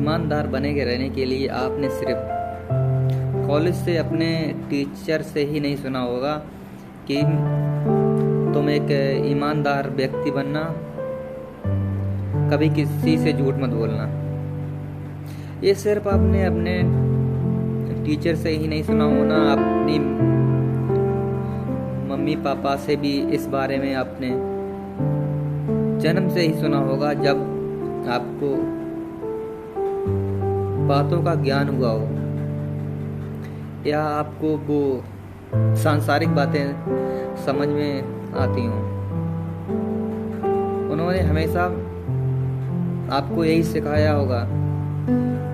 ईमानदार बने के रहने के लिए आपने सिर्फ कॉलेज से अपने टीचर से ही नहीं सुना होगा कि तुम एक ईमानदार व्यक्ति बनना, कभी किसी से झूठ मत बोलना। ये सिर्फ आपने अपने टीचर से ही नहीं सुना होना, अपनी मम्मी पापा से भी इस बारे में आपने जन्म से ही सुना होगा, जब आपको बातों का ज्ञान हुआ हो या आपको वो सांसारिक बातें समझ में आती हों। उन्होंने हमेशा आपको यही सिखाया होगा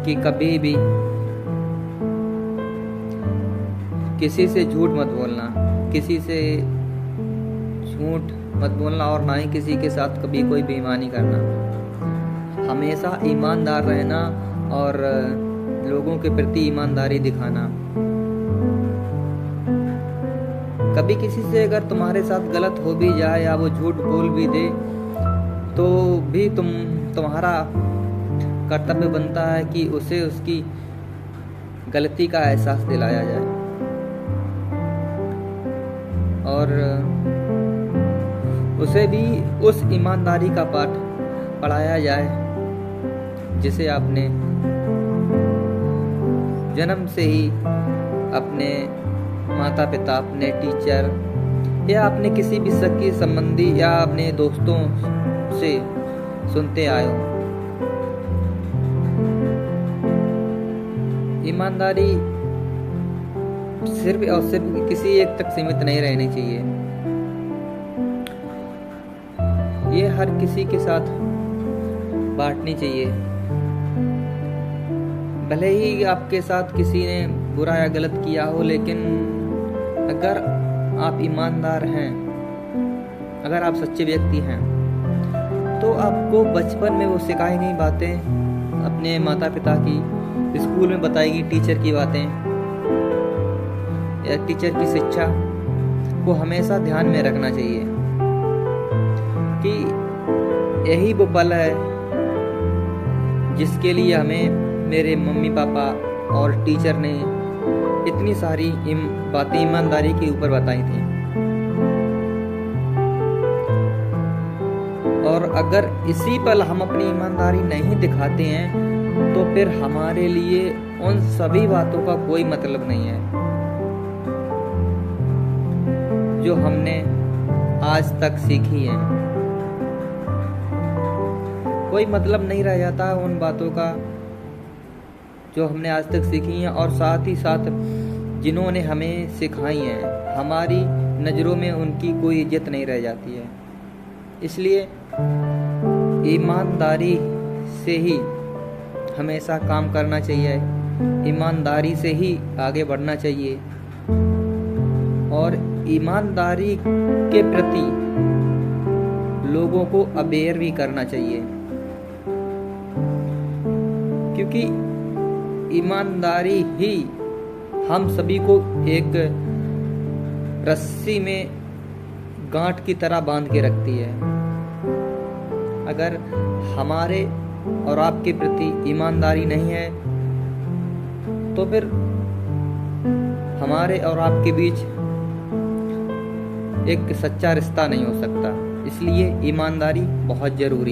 कि कभी भी किसी से झूठ मत बोलना, किसी से झूठ मत बोलना और ना ही किसी के साथ कभी कोई बेईमानी करना। हमेशा ईमानदार रहना और लोगों के प्रति ईमानदारी दिखाना। कभी किसी से अगर तुम्हारे साथ गलत हो भी जाए या वो झूठ बोल भी दे तो भी तुम्हारा कर्तव्य बनता है कि उसे उसकी गलती का एहसास दिलाया जाए और उसे भी उस ईमानदारी का पाठ पढ़ाया जाए जिसे आपने जन्म से ही अपने माता पिता, अपने टीचर या अपने किसी भी सगे संबंधी या अपने दोस्तों से सुनते आए हो। ईमानदारी सिर्फ और सिर्फ किसी एक तक सीमित नहीं रहनी चाहिए। ये हर किसी के साथ बांटनी चाहिए। भले ही आपके साथ किसी ने बुरा या गलत किया हो, लेकिन अगर आप ईमानदार हैं, अगर आप सच्चे व्यक्ति हैं, तो आपको बचपन में वो सिखाई गई बातें, अपने माता पिता की, स्कूल में बताई गई टीचर की बातें या टीचर की शिक्षा को हमेशा ध्यान में रखना चाहिए कि यही वो पल है जिसके लिए हमें मेरे मम्मी पापा और टीचर ने इतनी सारी बातें ईमानदारी के ऊपर बताई थी। और अगर इसी पल हम अपनी ईमानदारी नहीं दिखाते हैं तो फिर हमारे लिए उन सभी बातों का कोई मतलब नहीं है जो हमने आज तक सीखी है। कोई मतलब नहीं रह जाता है उन बातों का जो हमने आज तक सीखी हैं, और साथ ही साथ जिन्होंने हमें सिखाई हैं, हमारी नज़रों में उनकी कोई इज्जत नहीं रह जाती है। इसलिए ईमानदारी से ही हमेशा काम करना चाहिए, ईमानदारी से ही आगे बढ़ना चाहिए और ईमानदारी के प्रति लोगों को अवेयर भी करना चाहिए, क्योंकि ईमानदारी ही हम सभी को एक रस्सी में गांठ की तरह बांध के रखती है। अगर हमारे और आपके प्रति ईमानदारी नहीं है तो फिर हमारे और आपके बीच एक सच्चा रिश्ता नहीं हो सकता। इसलिए ईमानदारी बहुत जरूरी है।